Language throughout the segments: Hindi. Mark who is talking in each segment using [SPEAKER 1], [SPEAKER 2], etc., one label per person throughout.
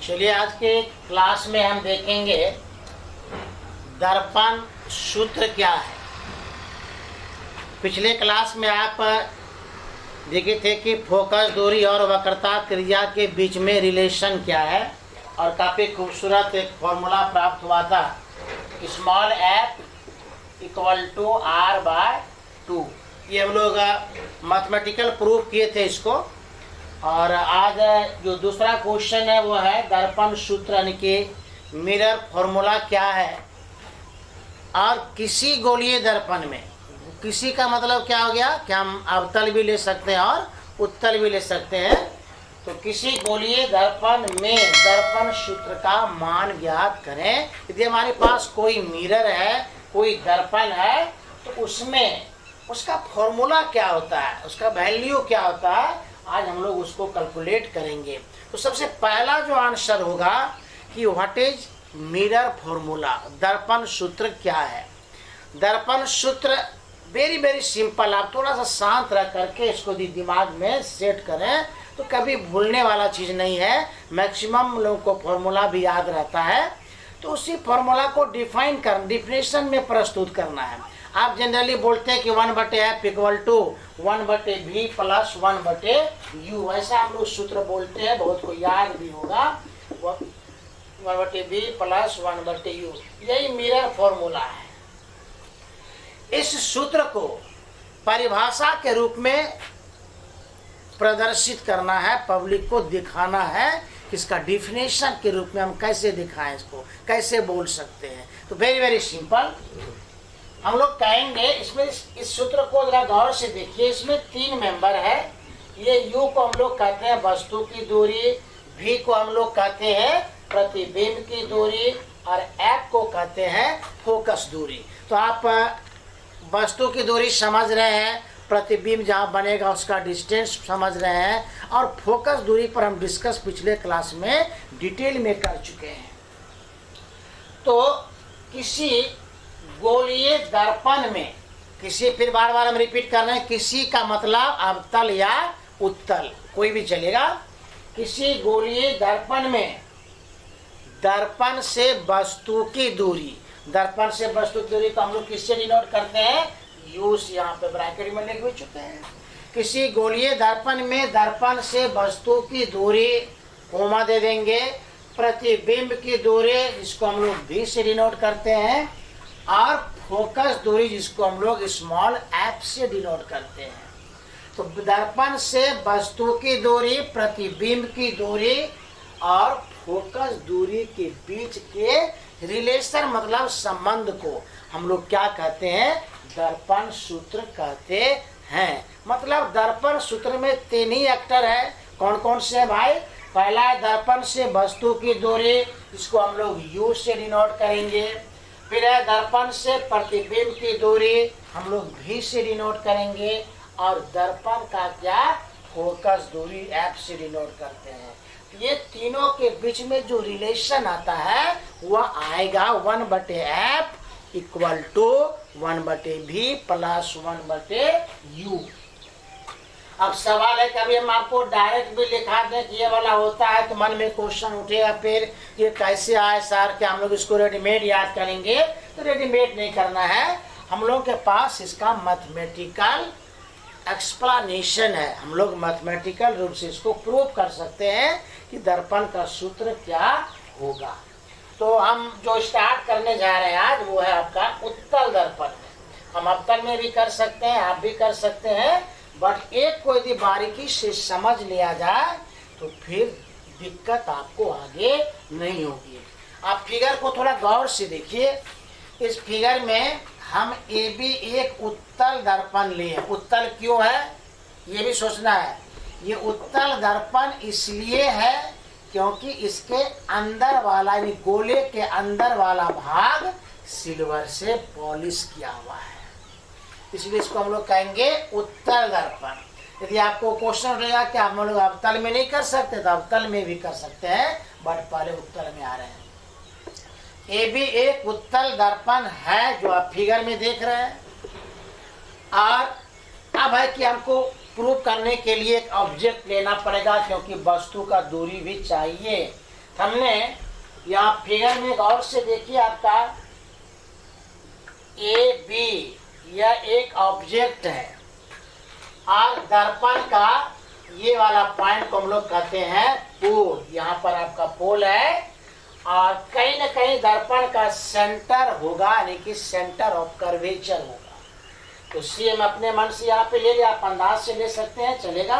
[SPEAKER 1] चलिए आज के क्लास में हम देखेंगे दर्पण सूत्र क्या है। पिछले क्लास में आप देखे थे कि फोकस, दूरी और वक्रता क्रिया के बीच में रिलेशन क्या है, और काफ़ी खूबसूरत एक फॉर्मूला प्राप्त हुआ था, small f equal to R by 2। ये हम लोग मैथमेटिकल प्रूफ किए थे इसको। और आज जो दूसरा क्वेश्चन है वो है दर्पण सूत्र यानी कि मिरर फॉर्मूला क्या है। और किसी गोलीय दर्पण में, किसी का मतलब क्या हो गया कि हम अवतल भी ले सकते हैं और उत्तल भी ले सकते हैं। तो किसी गोलीय दर्पण में दर्पण सूत्र का मान ज्ञात करें। यदि हमारे पास कोई मिरर है, कोई दर्पण है, तो उसमें उसका फॉर्मूला क्या होता है, उसका वैल्यू क्या होता है, आज हम लोग उसको कैलकुलेट करेंगे। तो सबसे पहला जो आंसर होगा कि व्हाट इज मिरर फॉर्मूला, दर्पण सूत्र क्या है। दर्पण सूत्र वेरी वेरी सिंपल। आप थोड़ा सा शांत रह करके इसको दिमाग में सेट करें तो कभी भूलने वाला चीज़ नहीं है। मैक्सिमम लोगों को फॉर्मूला भी याद रहता है। तो उसी फॉर्मूला को डिफिनेशन में प्रस्तुत करना है। आप जनरली बोलते हैं कि 1/f equal to 1/v plus 1/u, ऐसा हम लोग सूत्र बोलते हैं, बहुत को याद भी होगा। 1/v प्लस 1/u, यही मिरर फॉर्मूला है। इस सूत्र को परिभाषा के रूप में प्रदर्शित करना है, पब्लिक को दिखाना है कि इसका डिफिनेशन के रूप में हम कैसे दिखाएं, इसको कैसे बोल सकते हैं। तो वेरी वेरी सिंपल हम लोग कहेंगे। इसमें इस सूत्र को जरा गौर से देखिए। इसमें 3 मेंबर है। ये u को हम लोग कहते हैं वस्तु की दूरी, v को हम लोग कहते हैं प्रतिबिंब की दूरी, और f को कहते हैं फोकस दूरी। तो आप वस्तु की दूरी समझ रहे हैं, प्रतिबिंब जहाँ बनेगा उसका डिस्टेंस समझ रहे हैं, और फोकस दूरी पर हम डिस्कस पिछले क्लास में डिटेल में कर चुके हैं। तो किसी गोलीय दर्पण में, किसी, फिर बार बार हम रिपीट कर रहे हैं, किसी का मतलब अवतल या उत्तल कोई भी चलेगा। किसी गोलीय दर्पण में दर्पण से वस्तु की दूरी, दर्पण से वस्तु की दूरी को हम लोग किससे डिनोट करते हैं, यू, यहाँ पे ब्रैकेट में लिख भी चुके हैं। किसी गोलीय दर्पण में दर्पण से वस्तु की दूरी, कोमा दे देंगे, प्रतिबिंब की दूरी जिसको हम लोग भी से डिनोट करते हैं, और फोकस दूरी जिसको हम लोग स्मॉल एफ से डिनोट करते हैं। तो दर्पण से वस्तु की दूरी, प्रतिबिंब की दूरी और फोकस दूरी के बीच के रिलेशन मतलब संबंध को हम लोग क्या कहते हैं, दर्पण सूत्र कहते हैं। मतलब दर्पण सूत्र में 3 ही एक्टर है। कौन कौन से है भाई? पहला है दर्पण से वस्तु की दूरी, इसको हम लोग u से डिनोट करेंगे। फिर है दर्पण से प्रतिबिंब की दूरी, हम लोग v से डिनोट करेंगे। और दर्पण का क्या, फोकस दूरी f से डिनोट करते हैं। ये तीनों के बीच में जो रिलेशन आता है वह आएगा 1/f equal to 1/v plus 1/u। अब सवाल है, कभी हम आपको डायरेक्ट भी लिखा दें कि ये वाला होता है तो मन में क्वेश्चन उठेगा, फिर ये कैसे आए सर, क्या हम लोग इसको रेडीमेड याद करेंगे? तो रेडीमेड नहीं करना है, हम लोग के पास इसका मैथमेटिकल एक्सप्लेनेशन है। हम लोग मैथमेटिकल रूप से इसको प्रूव कर सकते हैं कि दर्पण का सूत्र क्या होगा। तो हम जो स्टार्ट करने जा रहे हैं आज वो है आपका उत्तल दर्पण। हम अवतल में भी कर सकते हैं, आप भी कर सकते हैं, बट एक को यदि बारीकी से समझ लिया जाए तो फिर दिक्कत आपको आगे नहीं होगी। आप फिगर को थोड़ा गौर से देखिए। इस फिगर में हम ये भी एक उत्तल दर्पण लिए। उत्तल क्यों है ये भी सोचना है। ये उत्तल दर्पण इसलिए है क्योंकि इसके अंदर वाला यानी गोले के अंदर वाला भाग सिल्वर से पॉलिश किया हुआ है, इसलिए इसको हम लोग कहेंगे उत्तल दर्पण। यदि आपको क्वेश्चन उठेगा कि हम लोग अवतल में नहीं कर सकते, तो अवतल में भी कर सकते हैं, बट पहले उत्तल में आ रहे हैं। ये भी एक उत्तल दर्पण है जो आप फिगर में देख रहे हैं। और अब है कि हमको प्रूव करने के लिए एक ऑब्जेक्ट लेना पड़ेगा, क्योंकि वस्तु का दूरी भी चाहिए। हमने यहाँ फिगर में गौर से देखिए, आपका ए बी यह एक ऑब्जेक्ट है और दर्पण का ये वाला पॉइंट को हम लोग कहते हैं पोल। यहाँ पर आपका पोल है और कहीं न कहीं दर्पण का सेंटर होगा, यानी कि सेंटर ऑफ कर्वेचर होगा। तो सी हम अपने मन से यहाँ पे ले लिया, आप अंदाज से ले सकते हैं, चलेगा।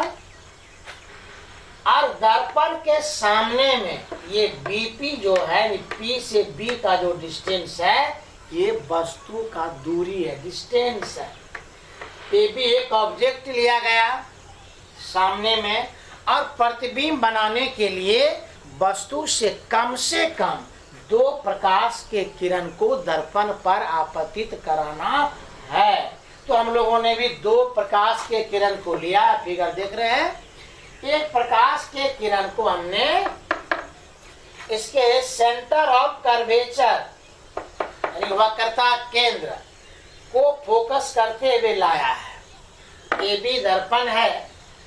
[SPEAKER 1] और दर्पण के सामने में ये बीपी जो है, पी से बी का जो डिस्टेंस है, ये वस्तु का दूरी है, डिस्टेंस है। ये भी एक ऑब्जेक्ट लिया गया सामने में, और प्रतिबिंब बनाने के लिए वस्तु से कम 2 प्रकाश के किरण को दर्पण पर आपतित कराना है। तो हम लोगों ने भी 2 प्रकाश के किरण को लिया, फिगर देख रहे हैं। एक प्रकाश के किरण को हमने इसके सेंटर ऑफ कर्वेचर, यानी वक्रता केंद्र को फोकस करते हुए लाया है। ए बी दर्पण है,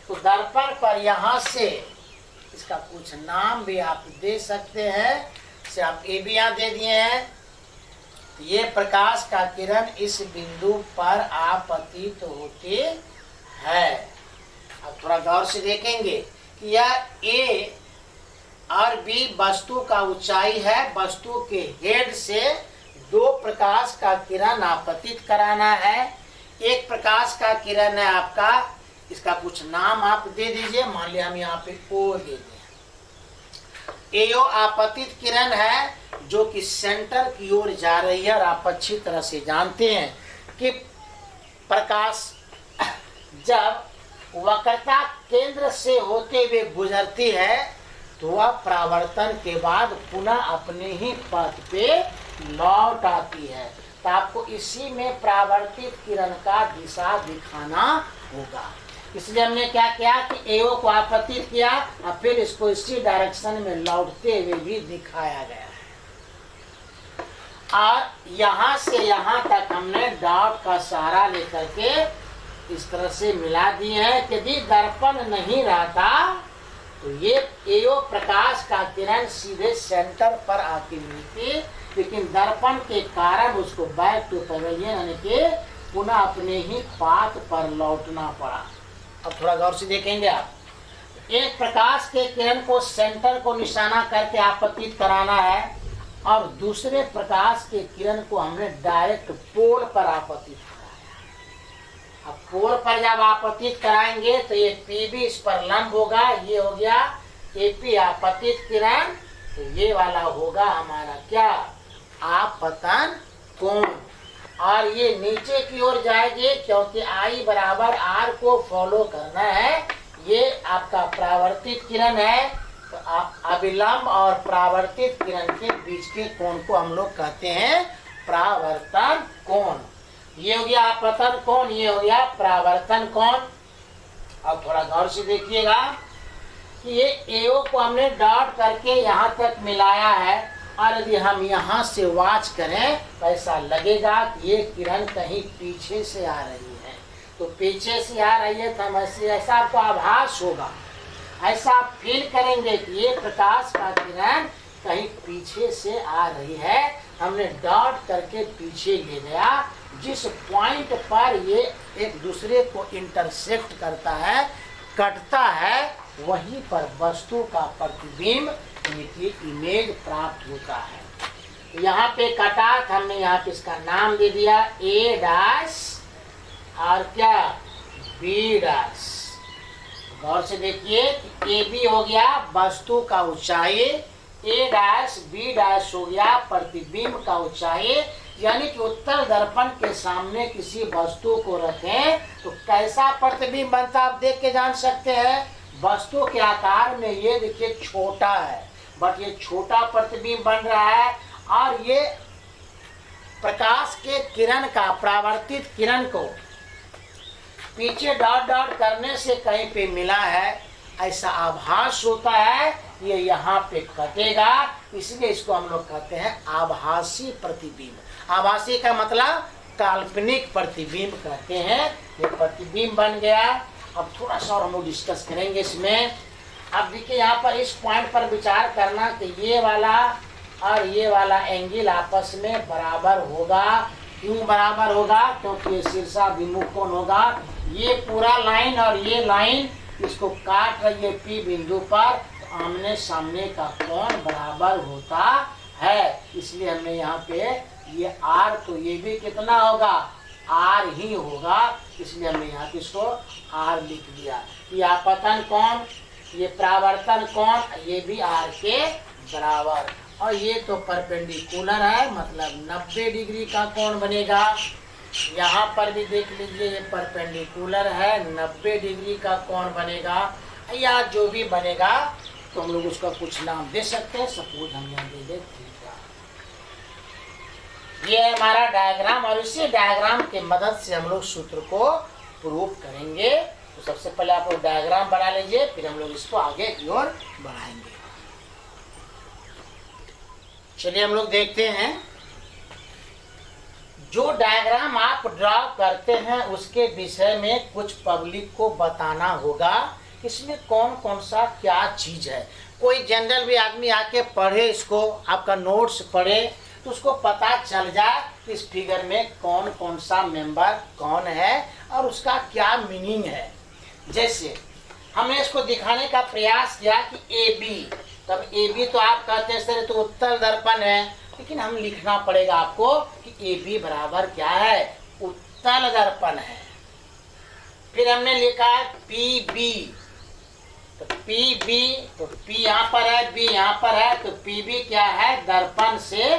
[SPEAKER 1] तो दर्पण पर यहाँ से, इसका कुछ नाम भी आप दे सकते हैं, से आप ए बी यहाँ दे दिए हैं। ये प्रकाश का किरण इस बिंदु पर आपतित होती है। अब थोड़ा गौर से देखेंगे कि यह ए और बी वस्तु का ऊंचाई है। वस्तु के हेड से 2 प्रकाश का किरण आपतित कराना है। एक प्रकाश का किरण है आपका, इसका कुछ नाम आप दे दीजिए, मान लिया हम यहाँ पे ओ दे दें। एओ आपतित किरण है जो कि सेंटर की ओर जा रही है, और आप अच्छी तरह से जानते हैं कि प्रकाश जब वक्रता केंद्र से होते हुए गुजरती है तो वह परावर्तन के बाद पुनः अपने ही पथ पे लौट आती है। तो आपको इसी में परावर्तित किरण का दिशा दिखाना होगा। इसलिए हमने क्या किया कि एओ को आपतित किया और फिर इसको इसी डायरेक्शन में लौटते हुए भी दिखाया गया है। और यहाँ से यहाँ तक हमने डॉट का सहारा लेकर के इस तरह से मिला दिए हैं कि यदि दर्पण नहीं रहता तो ये एओ प्रकाश का किरण सीधे सेंटर पर आती मिलती, लेकिन दर्पण के कारण उसको बैक टू पैवेलियन, यानी कि पुनः अपने ही पाथ पर लौटना पड़ा। अब थोड़ा गौर से देखेंगे आप, एक प्रकाश के किरण को सेंटर को निशाना करके आपतित कराना है, और दूसरे प्रकाश के किरण को हमने डायरेक्ट पोल पर आपतित कराया। अब पोल पर जब आपतित कराएंगे तो ये पीबी इस पर लंब होगा, ये हो गया एपी आपतित किरण, तो ये वाला होगा हमारा क्या, आपतन कोण। और ये नीचे की ओर जाएगी क्योंकि आई बराबर आर को फॉलो करना है। ये आपका परावर्तित किरण है, तो अभिलंब और परावर्तित किरण के बीच के कोण को हम लोग कहते हैं परावर्तन कोण। ये हो गया आपतन कोण, ये हो गया परावर्तन कोण। अब थोड़ा गौर से देखिएगा कि ये एओ को हमने डॉट करके यहाँ तक मिलाया है, और यदि हम यहाँ से वॉच करें तो ऐसा लगेगा कि ये किरण कहीं पीछे से आ रही है। तो पीछे से आ रही है तो हम ऐसा आपको आभास होगा, ऐसा आप फील करेंगे कि ये प्रकाश का किरण कहीं पीछे से आ रही है। हमने डॉट करके पीछे ले गया, जिस पॉइंट पर ये एक दूसरे को इंटरसेक्ट करता है, कटता है, वहीं पर वस्तु का प्रतिबिंब की इमेज प्राप्त होता है। यहाँ पे कटा, हमने यहाँ पे इसका नाम दे दिया ए डैश और क्या बी डैश। गौर से देखिए ए बी हो गया वस्तु का ऊंचाई, ए डैश बी डैश हो गया प्रतिबिंब का ऊंचाई। यानी कि उत्तर दर्पण के सामने किसी वस्तु को रखें तो कैसा प्रतिबिंब बनता आप देख के जान सकते हैं। वस्तु के आकार में ये देखिए छोटा है, बट ये छोटा प्रतिबिंब बन रहा है, और ये प्रकाश के किरण का परावर्तित किरण को पीछे डॉट डॉट करने से कहीं पे मिला है, ऐसा आभास होता है। ये यहाँ पे कटेगा, इसलिए इसको हम लोग कहते हैं आभासी प्रतिबिंब। आभासी का मतलब काल्पनिक प्रतिबिंब कहते हैं। ये प्रतिबिंब बन गया। अब थोड़ा सा और हम लोग डिस्कस करेंगे इसमें। अब देखिए यहाँ पर इस पॉइंट पर विचार करना कि ये वाला और ये वाला एंगल आपस में बराबर होगा। क्यों बराबर होगा? क्योंकि ये शीर्षाभिमुख कोण होगा। ये पूरा लाइन और ये लाइन इसको काट रही है पी बिंदु पर, तो आमने सामने का कोण बराबर होता है। इसलिए हमने यहाँ पे ये आर, तो ये भी कितना होगा? आर ही होगा। इसलिए हमने यहाँ पे इसको आर लिख दिया। ये आपतन कोण, ये परावर्तन कोण, ये भी आर के बराबर। और ये तो परपेंडिकुलर है, मतलब 90 डिग्री का कोण बनेगा। यहाँ पर भी देख लीजिए, ये परपेंडिकुलर है, 90 डिग्री का कोण बनेगा, या जो भी बनेगा तो हम लोग उसका कुछ नाम दे सकते हैं। सपोज हम यहाँ दे दे थीटा। ये है हमारा डायग्राम, और इसी डायग्राम के मदद से हम लोग सूत्र को प्रूफ करेंगे। तो सबसे पहले आप लोग डायग्राम बना लीजिए, फिर हम लोग इसको आगे की ओर बढ़ाएंगे। चलिए हम लोग देखते हैं। जो डायग्राम आप ड्रा करते हैं उसके विषय में कुछ पब्लिक को बताना होगा, इसमें कौन कौन सा क्या चीज है। कोई जनरल भी आदमी आके पढ़े इसको, आपका नोट्स पढ़े, तो उसको पता चल जाए कि इस फिगर में कौन कौन सा मेंबर कौन है और उसका क्या मीनिंग है। जैसे हमने इसको दिखाने का प्रयास किया कि ए बी, तब ए बी तो आप कहते हैं सर तो उत्तल दर्पण है, लेकिन हम लिखना पड़ेगा आपको कि ए बी बराबर क्या है? उत्तल दर्पण है। फिर हमने लिखा है पी बी, तो पी बी, तो पी यहाँ पर है, बी यहाँ पर है, तो पी बी क्या है? दर्पण से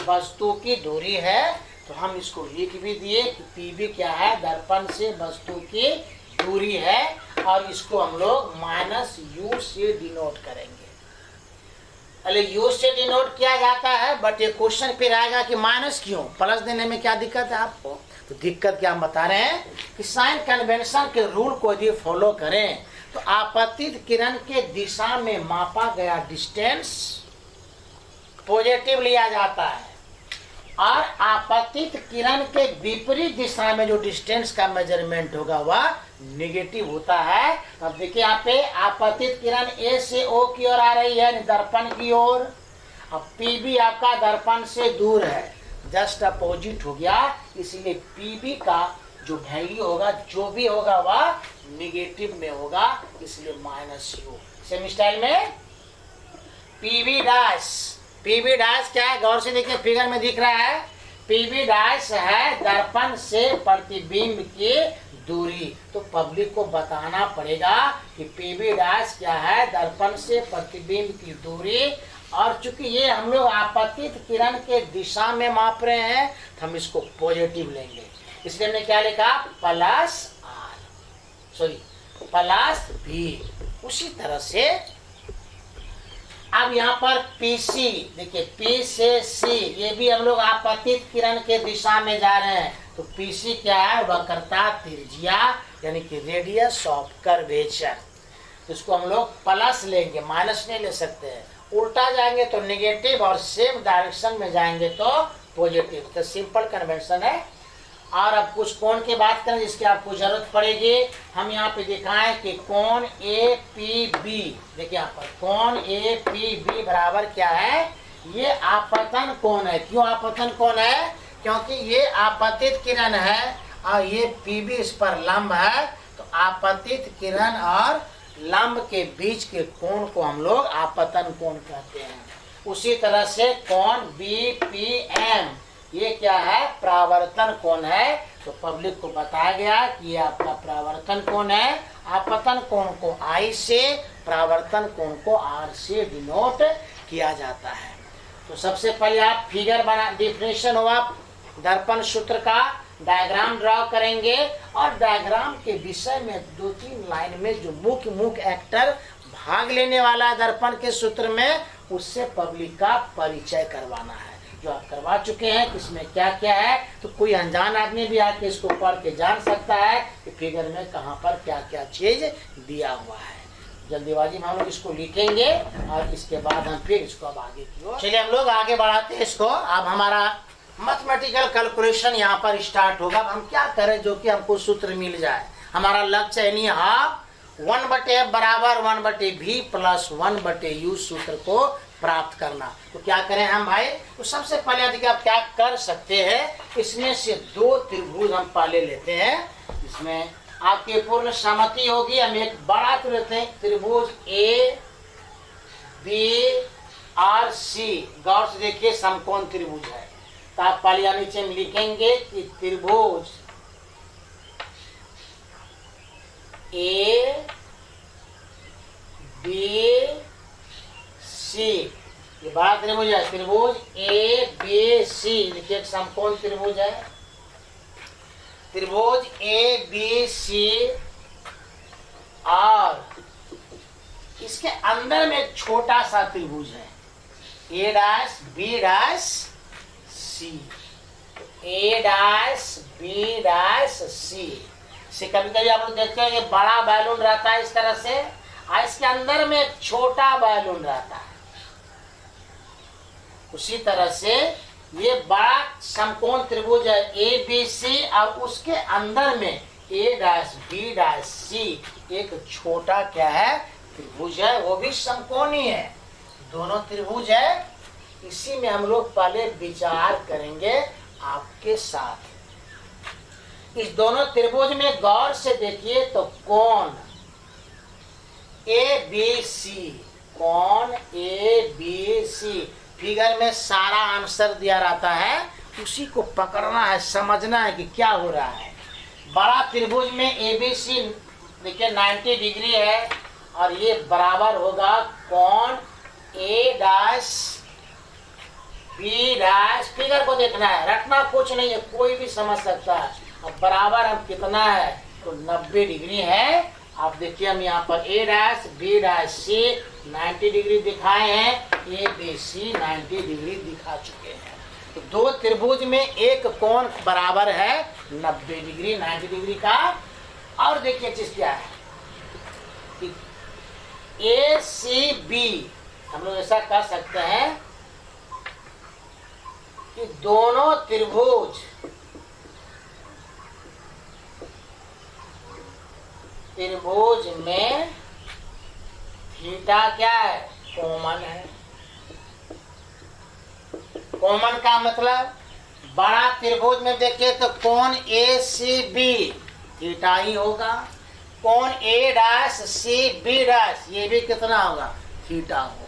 [SPEAKER 1] वस्तु की दूरी है। तो हम इसको लिख भी दिए कि पी बी क्या है? दर्पण से वस्तु की दूरी है, और इसको हम लोग माइनस यू से डिनोट करेंगे। अरे यू से डिनोट किया जाता है, बट ये क्वेश्चन फिर आएगा कि माइनस क्यों? प्लस देने में क्या दिक्कत है आपको? तो दिक्कत क्या हम बता रहे हैं कि साइन कन्वेंशन के रूल को यदि फॉलो करें तो आपतित किरण के दिशा में मापा गया डिस्टेंस पॉजिटिव लिया जाता है, और आपतित किरण के विपरीत दिशा में जो डिस्टेंस का मेजरमेंट होगा वह निगेटिव होता है। अब देखिए यहाँ पे आपतित किरण ए से ओ की ओर आ रही है, दर्पण की ओर। अब पी बी आपका दर्पण से दूर है, जस्ट अपोजिट हो गया, इसलिए पी बी का जो वैल्यू होगा, जो भी होगा वह निगेटिव में होगा, इसलिए माइनस यू। सेम स्टाइल में P B dash, P B dash क्या है? गौर से देखिए, फिगर में दिख रहा है, पी बी डैश है दर्पण से प्रतिबिंब की दूरी। तो पब्लिक को बताना पड़ेगा कि पी बी डैश क्या है? दर्पण से प्रतिबिंब की दूरी। और चूंकि ये हम लोग आपतित किरण के दिशा में माप रहे हैं, तो हम इसको पॉजिटिव लेंगे, इसलिए हमने क्या लिखा? Plus R, sorry plus B. उसी तरह से अब यहाँ पर PC, देखिए P से C, ये भी हम लोग आपतित किरण के दिशा में जा रहे हैं, तो PC क्या है? वक्रता त्रिज्या, यानी कि रेडियस ऑफ कर्वेचर। इसको हम लोग प्लस लेंगे, माइनस नहीं ले सकते हैं। उल्टा जाएंगे तो नेगेटिव, और सेम डायरेक्शन में जाएंगे तो पॉजिटिव। तो सिंपल कन्वेंशन है। और अब कुछ कोण की बात करें जिसकी आपको जरूरत पड़ेगी। हम यहाँ पे दिखाएं कि कोण ए पी बी, देखिए यहाँ पर कोण ए पी बी बराबर क्या है? ये आपतन कोण है। क्यों आपतन कोण है? क्योंकि ये आपतित किरण है और ये पी बी इस पर लंब है, तो आपतित किरण और लंब के बीच के कोण को हम लोग आपतन कोण कहते हैं। उसी तरह से कोण बी पी एम, ये क्या है? परावर्तन कोण है। तो पब्लिक को बताया गया कि ये आपका परावर्तन कोण है। आपतन कोण को आई से, परावर्तन कोण को आर से डिनोट किया जाता है। तो सबसे पहले आप फिगर बना, डिफिनेशन हुआ दर्पण सूत्र का, डायग्राम ड्रॉ करेंगे, और डायग्राम के विषय में 2-3 लाइन में जो मुख्य एक्टर भाग लेने वाला है दर्पण के सूत्र में, उससे पब्लिक का परिचय करवाना है, जो आप करवा चुके हैं कि इसमें क्या क्या है। तो कोई अनजान आदमी भी आके इसको पढ़ के जान सकता है कि फिगर में कहाँ पर क्या क्या चीज दिया हुआ है। जल्दीबाजी में हम लोग इसको लिखेंगे और इसके बाद हम फिर इसको अब आगे की ओर चलिए हम लोग आगे बढ़ाते हैं इसको। अब हमारा मैथमेटिकल कैलकुलेशन यहाँ पर स्टार्ट होगा। अब हम क्या करें जो कि हमको सूत्र मिल जाए। हमारा लक्ष्य है नहीं हाफ 1/f बराबर 1/v प्लस 1/u सूत्र को प्राप्त करना। तो क्या करें हम भाई, तो सबसे पहले अधिक आप क्या कर सकते हैं, इसमें से दो त्रिभुज हम पहले लेते हैं, इसमें आपकी पूर्ण सहमति होगी। हम एक बड़ा त्रिभुज ए बी और सी, गौर से देखिए समकोण त्रिभुज है। तो आप पहले नीचे में लिखेंगे कि त्रिभुज ए बी सी, ये बड़ा त्रिभुज है, त्रिभुज ए बी सी, देखिए एक समकोण त्रिभुज है, त्रिभुज ए बी सी, और इसके अंदर में एक छोटा सा त्रिभुज है ए dash B dash C, A dash B dash C से कभी कभी आप लोग देखते हैं कि बड़ा बैलून रहता है इस तरह से, और इसके अंदर में एक छोटा बैलून रहता है। उसी तरह से ये बड़ा समकोण त्रिभुज है ए बी सी, और उसके अंदर में ए डैश बी डैश सी एक छोटा क्या है त्रिभुज है, वो भी समकोणी है, दोनों त्रिभुज है। इसी में हम लोग पहले विचार करेंगे आपके साथ। इस दोनों त्रिभुज में गौर से देखिए तो कोण ए बी सी, कोण ए बी सी, फिगर में सारा आंसर दिया रहता है, उसी को पकड़ना है, समझना है कि क्या हो रहा है। बड़ा त्रिभुज में ए बी सी देखिए 90 डिग्री है, और ये बराबर होगा कोण ए डैश बी डैश, फिगर को देखना है, रटना कुछ नहीं है, कोई भी समझ सकता है। अब बराबर हम कितना है, तो 90 डिग्री है। आप देखिए हम यहाँ पर ए dash B dash C 90 degree दिखाए हैं, ए बी सी 90 डिग्री दिखा चुके हैं। तो दो त्रिभुज में एक कोण बराबर है 90 डिग्री, 90 डिग्री का। और देखिए चीज क्या है कि ए सी बी, हम लोग ऐसा कर सकते हैं कि दोनों त्रिभुज में थीटा क्या है, कॉमन है। कॉमन का मतलब बड़ा त्रिभुज में देखिए तो कोण ए सी बी थीटा ही होगा, कोण ए डैश सी बी डैश ये भी कितना होगा, थीटा होगा।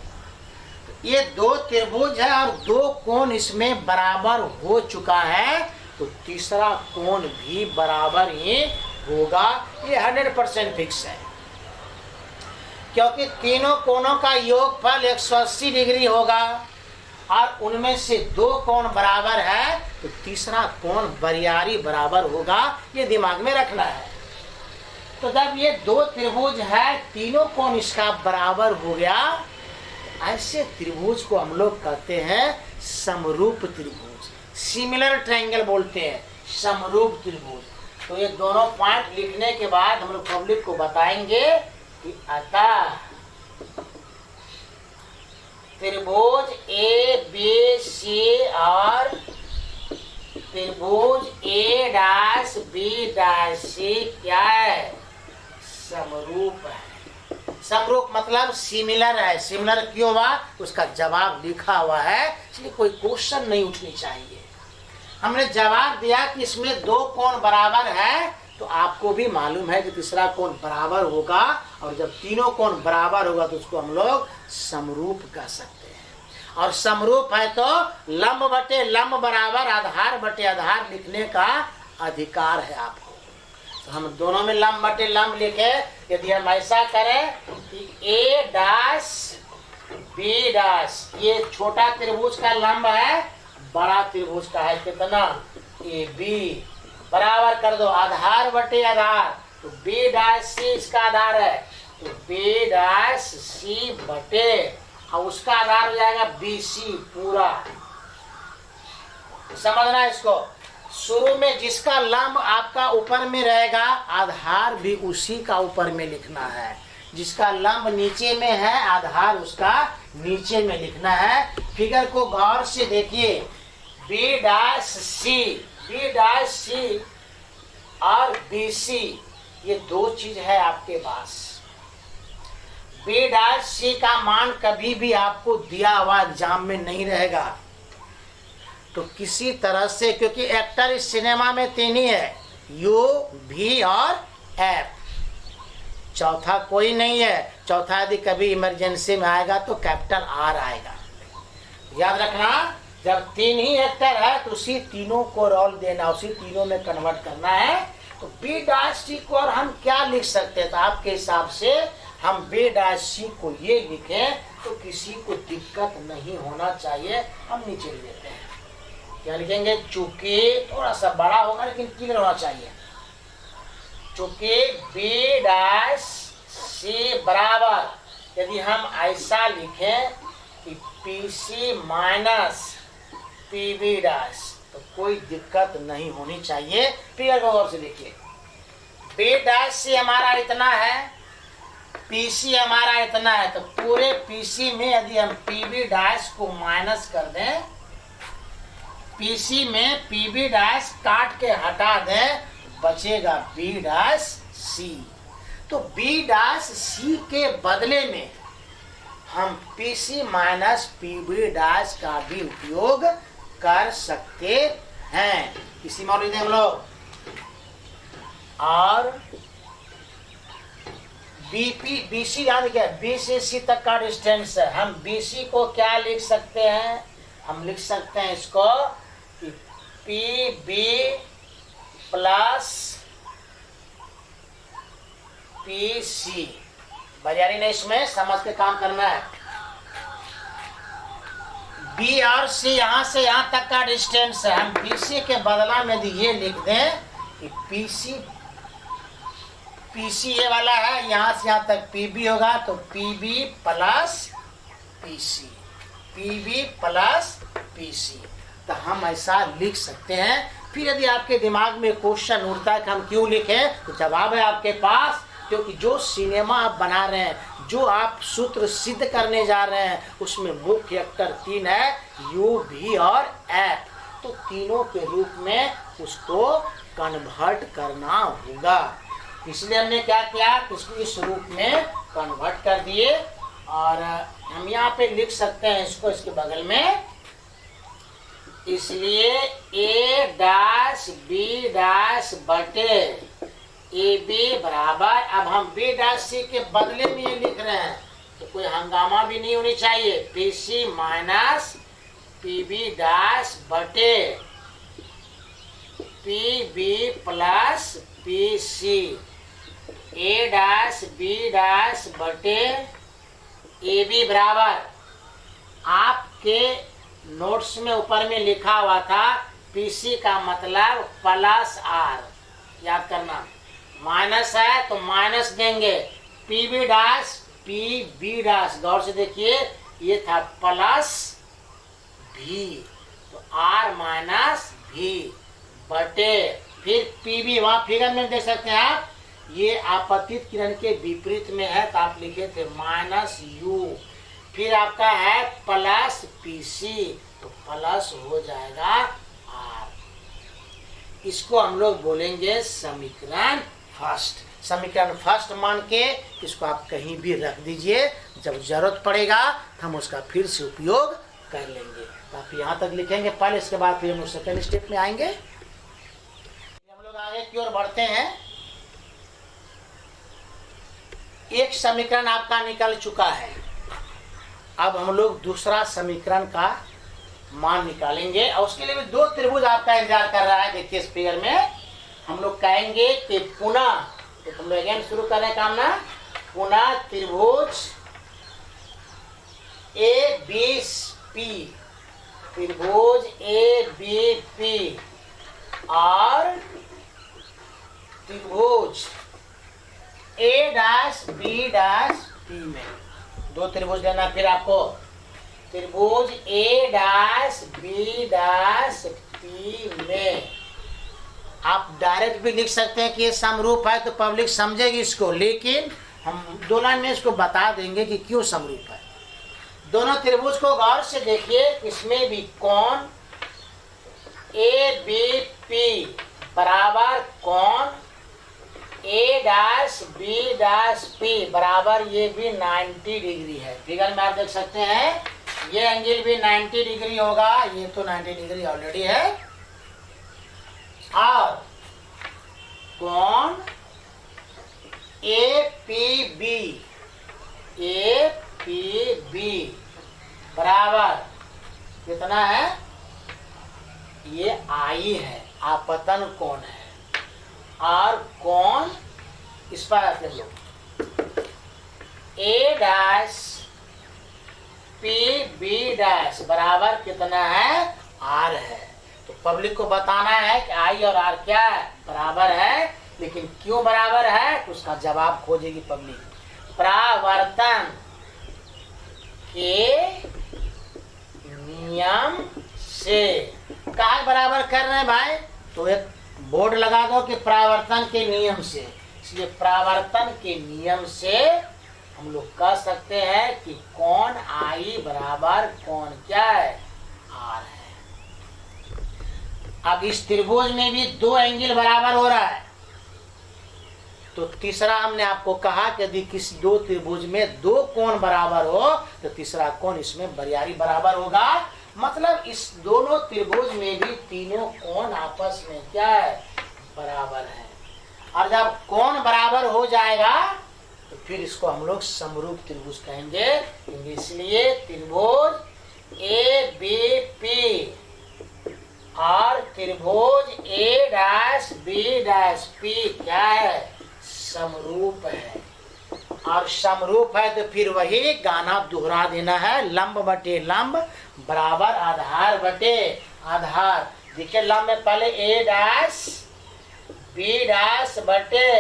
[SPEAKER 1] ये दो त्रिभुज है और दो कोण इसमें बराबर हो चुका है, तो तीसरा कोण भी बराबर ही होगा। ये 100% फिक्स है, क्योंकि तीनों कोणों का योगफल 180 डिग्री होगा, और उनमें से दो कोण बराबर है, तो तीसरा कोण बरियारी बराबर होगा। ये दिमाग में रखना है। तो जब ये दो त्रिभुज है, तीनों कोण इसका बराबर हो गया, ऐसे त्रिभुज को हम लोग कहते हैं समरूप त्रिभुज, सिमिलर ट्रायंगल बोलते हैं, समरूप त्रिभुज। तो ये दोनों पॉइंट लिखने के बाद हम लोग पब्लिक को बताएंगे कि अतः त्रिभुज ए बी सी और त्रिभुज ए डैश बी डैश सी क्या है, समरूप है। समरूप मतलब सिमिलर है। सिमिलर क्यों हुआ, उसका जवाब लिखा हुआ है, इसलिए कोई क्वेश्चन नहीं उठनी चाहिए। हमने जवाब दिया कि इसमें दो कोण बराबर है, तो आपको भी मालूम है कि तीसरा कोण बराबर होगा, और जब तीनों कोण बराबर होगा तो उसको हम लोग समरूप कह सकते हैं। और समरूप है तो लंब बटे लंब बराबर आधार बटे आधार लिखने का अधिकार है आपको। तो हम दोनों में लंब बटे लंब लिखे। यदि हम ऐसा करें कि ए डैश बी डैश, ये छोटा त्रिभुज का लंब है, बड़ा त्रिभुज का है कितना, ए बी, बराबर कर दो आधार बटे आधार, तो बी डैश सी इसका आधार है, तो बी डैश सी बटे, और उसका आधार हो जाएगा बी सी पूरा। समझना इसको, शुरू में जिसका लंब आपका ऊपर में रहेगा, आधार भी उसी का ऊपर में लिखना है। जिसका लंब नीचे में है, आधार उसका नीचे में लिखना है। फिगर को गौर से देखिए, बी डैश सी और बी सी, ये दो चीज है आपके पास। बी डैश सी का मान कभी भी आपको दिया हुआ एग्जाम में नहीं रहेगा। तो किसी तरह से, क्योंकि एक्टर इस सिनेमा में तीन ही है, यू, भी और एफ, चौथा कोई नहीं है। चौथा यदि कभी इमरजेंसी में आएगा तो कैपिटल आर आएगा। याद रखना, जब तीन ही एक्टर है तो उसी तीनों को रोल देना, उसी तीनों में कन्वर्ट करना है। तो बी डैश सी को और हम क्या लिख सकते हैं? तो आपके हिसाब से हम बी डैश सी को ये लिखें तो किसी को दिक्कत नहीं होना चाहिए। हम नीचे लिख देते हैं, क्या लिखेंगे? चूंकि थोड़ा सा बड़ा होगा लेकिन क्लियर होना चाहिए। चूंकि बी डैश सी बराबर, यदि हम ऐसा लिखें कि P C minus P B dash, तो कोई दिक्कत नहीं होनी चाहिए। फिगर को गौर से देखिए, बी डैश सी हमारा इतना है, पी सी हमारा इतना है, तो पूरे पी सी में यदि हम पी बी डैश को माइनस कर दें, पी सी में पी बी डैश काट के हटा दें, बचेगा बी डैश सी। तो बी डैश सी के बदले में हम P C minus P B dash का भी उपयोग कर सकते हैं। किसी में लिख दें हम लोग, और बी सी याद क्या है? बी से सी तक का डिस्टेंस है। हम बी सी को क्या लिख सकते हैं? हम लिख सकते हैं इसको कि P B plus P C. बाजारी ने इसमें समझ के काम करना है। बी और सी यहाँ से यहाँ तक का डिस्टेंस है। हम बी सी के बदला में यदि ये लिख दें कि पी सी ये वाला है, यहाँ से यहाँ तक पी बी होगा, तो P B plus P C, P B plus P C. तो हम ऐसा लिख सकते हैं। फिर यदि आपके दिमाग में क्वेश्चन उठता है कि हम क्यों लिखें, तो जवाब है आपके पास, क्योंकि जो सिनेमा आप बना रहे हैं, जो आप सूत्र सिद्ध करने जा रहे हैं, उसमें मुख्य अक्षर तीन है, यू, भी और एफ। तो तीनों के रूप में उसको कन्वर्ट करना होगा। इसलिए हमने क्या किया, इसको इस रूप में कन्वर्ट कर दिए। और हम यहाँ पे लिख सकते हैं इसको इसके बगल में, इसलिए ए डैश बी डैश बटे ए बी बराबर, अब हम बी डैश सी के बदले में ये लिख रहे हैं तो कोई हंगामा भी नहीं होनी चाहिए। P C minus P B dash बटे P B plus P C, A dash B dash बटे ए बी बराबर, आपके नोट्स में ऊपर में लिखा हुआ था पी सी का मतलब प्लस आर, याद करना। माइनस है तो माइनस देंगे, P B dash P B dash, गौर से देखिए ये था प्लस भी, तो आर माइनस भी बटे, फिर पी बी, वहाँ फिगर में देख सकते हैं आप, ये आपतित किरण के विपरीत में है तो आप लिखे थे माइनस यू, फिर आपका है प्लस पी सी, तो प्लस हो जाएगा आर। इसको हम लोग बोलेंगे समीकरण फर्स्ट। समीकरण फर्स्ट मान के इसको आप कहीं भी रख दीजिए, जब जरूरत पड़ेगा तो हम उसका फिर से उपयोग कर लेंगे। तो आप यहाँ तक लिखेंगे पहले, इसके बाद फिर हम सेकेंड स्टेप में आएंगे। हम लोग आगे की ओर बढ़ते हैं। एक समीकरण आपका निकल चुका है, अब हम लोग दूसरा समीकरण का मान निकालेंगे और उसके लिए भी दो त्रिभुज आपका इंतजार कर रहा है। देखिए इस फिगर में हम लोग कहेंगे कि पुनः, तो हम लोग अगेन शुरू कर रहे हैं काम ना, पुनः त्रिभुज ए बी पी, त्रिभुज ए बी पी और त्रिभुज ए डैश बी डैश पी में दो त्रिभुज लेना। फिर आपको त्रिभुज ए डैश बी डैश पी में आप डायरेक्ट भी लिख सकते हैं कि ये समरूप है, तो पब्लिक समझेगी इसको, लेकिन हम दो लाइन में इसको बता देंगे कि क्यों समरूप है। दोनों त्रिभुज को गौर से देखिए, इसमें भी कोण ए बी पी बराबर कोण ए डैश बी डैश पी बराबर ये भी 90 डिग्री है। फिगर में आप देख सकते हैं ये एंगल भी 90 डिग्री होगा, ये तो 90 डिग्री ऑलरेडी है। और कोण ए पी बी बराबर कितना है, ये आई है, आपतन कोण है। और कोण इस पर आते हैं लोग, ए डैश पी बी डैश बराबर कितना है, आर है। तो पब्लिक को बताना है कि आई और आर क्या है, बराबर है। लेकिन क्यों बराबर है तो उसका जवाब खोजेगी पब्लिक। परावर्तन के नियम से कहाँ बराबर कर रहे हैं भाई, तो एक बोर्ड लगा दो कि परावर्तन के नियम से। इसलिए परावर्तन के नियम से हम लोग कह सकते हैं कि कोण आई बराबर कोण क्या है, आर है। अब इस त्रिभुज में भी दो एंगल बराबर हो रहा है, तो तीसरा हमने आपको कहा कि यदि किसी दो त्रिभुज में दो कोण बराबर हो तो तीसरा कोण इसमें बरियारी बराबर होगा। मतलब इस दोनों त्रिभुज में भी तीनों कोण आपस में क्या है, बराबर है। और जब कोण बराबर हो जाएगा तो फिर इसको हम लोग समरूप त्रिभुज कहेंगे। इसलिए त्रिभुज ए बी पी और त्रिभुज ए डैश बी डैश पी क्या है, समरूप है। और समरूप है तो फिर वही गाना दोहरा देना है, लंब बटे लंब बराबर आधार बटे आधार। देखिए लंब में पहले ए डैश बी डैश बटे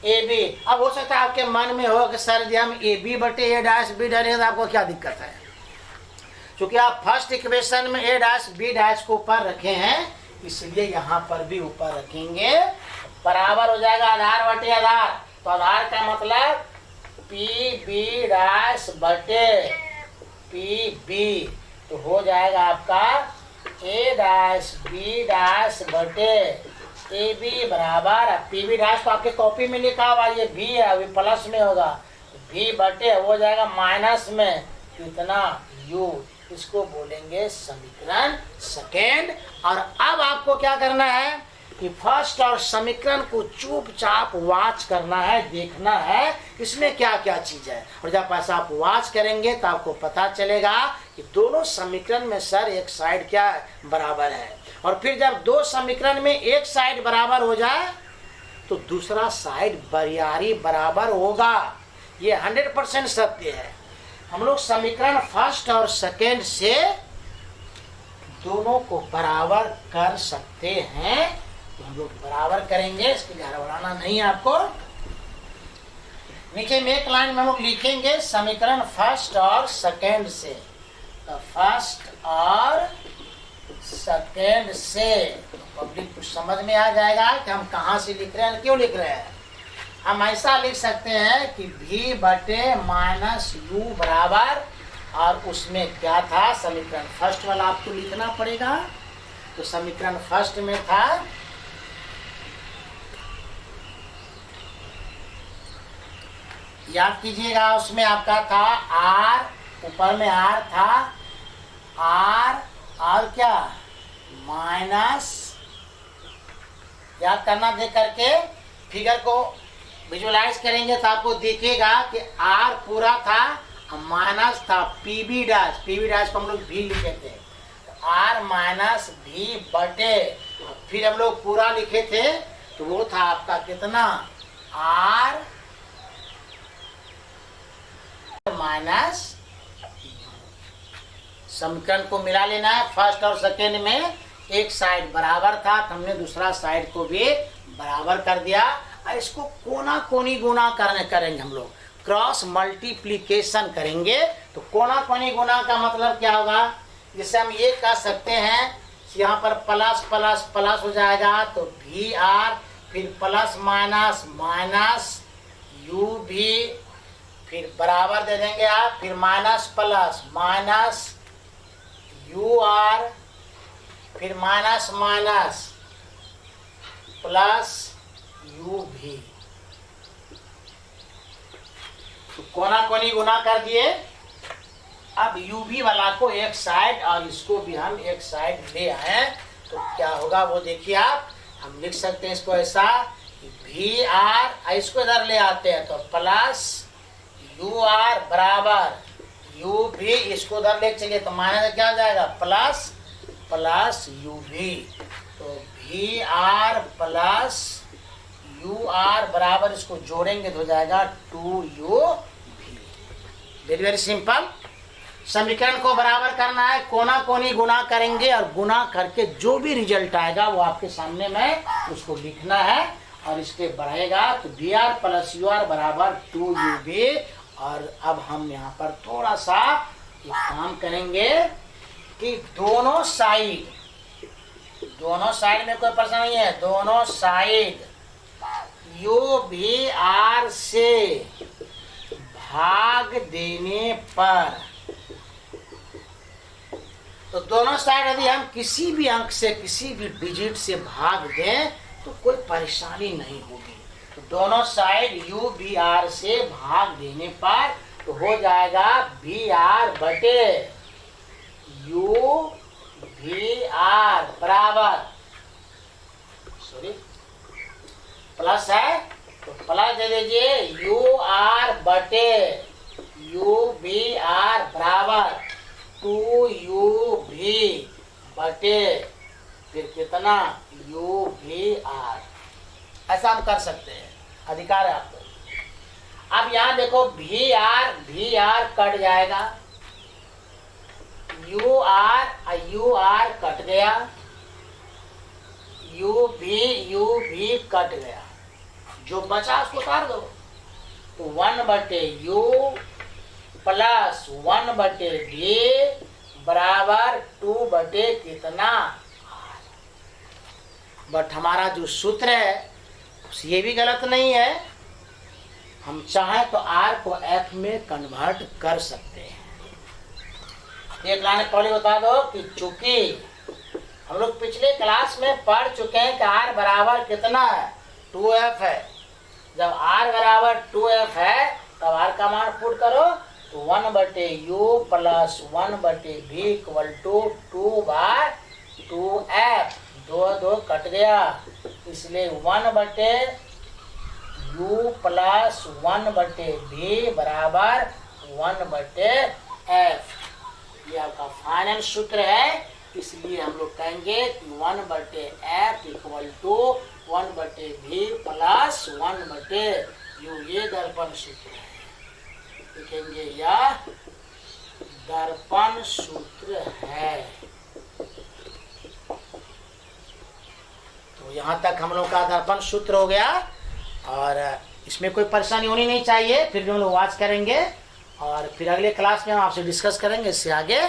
[SPEAKER 1] ए बी। अब हो सकता है आपके मन में हो कि सर जी हम ए बी बटे ए डैश बी डालेंगे तो आपको क्या दिक्कत है, क्योंकि आप फर्स्ट इक्वेशन में ए डैश बी डैश को ऊपर रखे हैं, इसलिए यहाँ पर भी ऊपर रखेंगे, बराबर हो जाएगा आधार बटे आधार। तो आधार का मतलब पी बी डैश बटे पी बी, तो हो जाएगा आपका ए डैश बी डैश बटे ए बी बराबर पी बी डैश। तो आपके कॉपी में लिखा हुआ ये भी है, अभी प्लस में होगा, भी बटे हो जाएगा माइनस में कितना यू। इसको बोलेंगे समीकरण सेकेंड। और अब आपको क्या करना है कि फर्स्ट और समीकरण को चुपचाप वाच करना है, देखना है इसमें क्या क्या चीज है। और जब ऐसा आप वाच करेंगे तो आपको पता चलेगा कि दोनों समीकरण में सर एक साइड क्या है, बराबर है। और फिर जब दो समीकरण में एक साइड बराबर हो जाए तो दूसरा साइड बरियारी बराबर होगा। ये 100% सत्य है। हम लोग समीकरण फर्स्ट और सेकेंड से दोनों को बराबर कर सकते हैं, तो हम लोग बराबर करेंगे, इसके लिए हड़बड़ाना नहीं है आपको। नीचे में एक लाइन में हम लोग लिखेंगे समीकरण फर्स्ट और सेकेंड से, तो फर्स्ट और सेकेंड से। तो पब्लिक कुछ समझ में आ जाएगा कि हम कहाँ से लिख रहे हैं, क्यों लिख रहे हैं। हम ऐसा लिख सकते हैं कि v बटे माइनस यू बराबर, और उसमें क्या था, समीकरण फर्स्ट वाला आपको लिखना पड़ेगा। तो समीकरण फर्स्ट में था याद कीजिएगा, उसमें आपका था आर, ऊपर में आर था, आर और क्या माइनस, याद करना देख करके फिगर को विजुअलाइज करेंगे तो आपको दिखेगा कि आर पूरा था, माइनस था P B dash, P B dash को हम लोग भी लिखे थे, तो आर माइनस भी बटे, फिर हम लोग पूरा लिखे थे तो वो था आपका कितना, आर माइनस। समीकरण को मिला लेना है। फर्स्ट और सेकेंड में एक साइड बराबर था तो हमने दूसरा साइड को भी बराबर कर दिया। और इसको कोना कोनी गुना करेंगे हम लोग, क्रॉस मल्टीप्लिकेशन करेंगे। तो कोना कोनी गुना का मतलब क्या होगा, जैसे हम ये कह सकते हैं यहाँ पर प्लस प्लस प्लस हो जाएगा तो भी आर, फिर प्लस माइनस माइनस यू भी, फिर बराबर दे देंगे आप, फिर minus plus minus u R, फिर माइनस माइनस प्लस यू भी। कोना कोनी गुना कर दिए। अब UV वाला को एक साइड और इसको भी हम एक साइड ले आए तो क्या होगा वो देखिए आप। हम लिख सकते हैं इसको ऐसा VR, इसको इधर ले आते हैं तो प्लस UR बराबर UV, इसको उधर ले चलिए तो माइनस क्या हो जाएगा प्लस प्लस UV। तो VR प्लस UR बराबर इसको जोड़ेंगे तो हो जाएगा 2UV। Very very simple. समीकरण को बराबर करना है, कोना कोनी गुना करेंगे और गुना करके जो भी रिजल्ट आएगा वो आपके सामने में उसको लिखना है और इसके बढ़ेगा तो VR प्लस UR बराबर 2UV। और अब हम यहाँ पर थोड़ा सा एक काम करेंगे कि दोनों साइड में कोई प्रश्न नहीं है, दोनों साइड UVR से भाग देने पर, तो दोनों साइड यदि हम किसी भी अंक से किसी भी डिजिट से भाग दें तो कोई परेशानी नहीं होगी। तो दोनों साइड UVR से भाग देने पर तो हो जाएगा VR बटे UVR बराबर, सॉरी प्लस है तो प्लस दे दीजिए UR बटे UVR बराबर 2UV बटे फिर कितना UVR। ऐसा हम कर सकते हैं, अधिकार है आपको। अब यहाँ देखो VR कट जाएगा, UR कट गया, UV कट गया, जो बचा उसको उतार दो तो 1 बटे U प्लस 1 बटे D बराबर 2 बटे कितना R। बट हमारा जो सूत्र है ये भी गलत नहीं है, हम चाहें तो R को F में कन्वर्ट कर सकते हैं। एक लाइन पहले बता दो कि चूंकि हम लोग पिछले क्लास में पढ़ चुके हैं कि R बराबर कितना है 2F है। जब R बराबर 2F है तब R का मान पुट करो तो 1 बटे U प्लस 1 बटे V equal to 2/2F। 2 cut गया इसलिए 1 बटे U प्लस 1 बटे V बराबर 1 बटे F। ये आपका फाइनल सूत्र है, इसलिए हम लोग कहेंगे कि 1 बटे F इक्वल टू 1 बटे V प्लस 1 बटे U। ये दर्पण सूत्र है, लिखेंगे यह दर्पण सूत्र है। तो यहाँ तक हम लोग का दर्पण सूत्र हो गया और इसमें कोई परेशानी होनी नहीं चाहिए। फिर भी हम लोग वाच करेंगे और फिर अगले क्लास में हम आपसे डिस्कस करेंगे इससे आगे।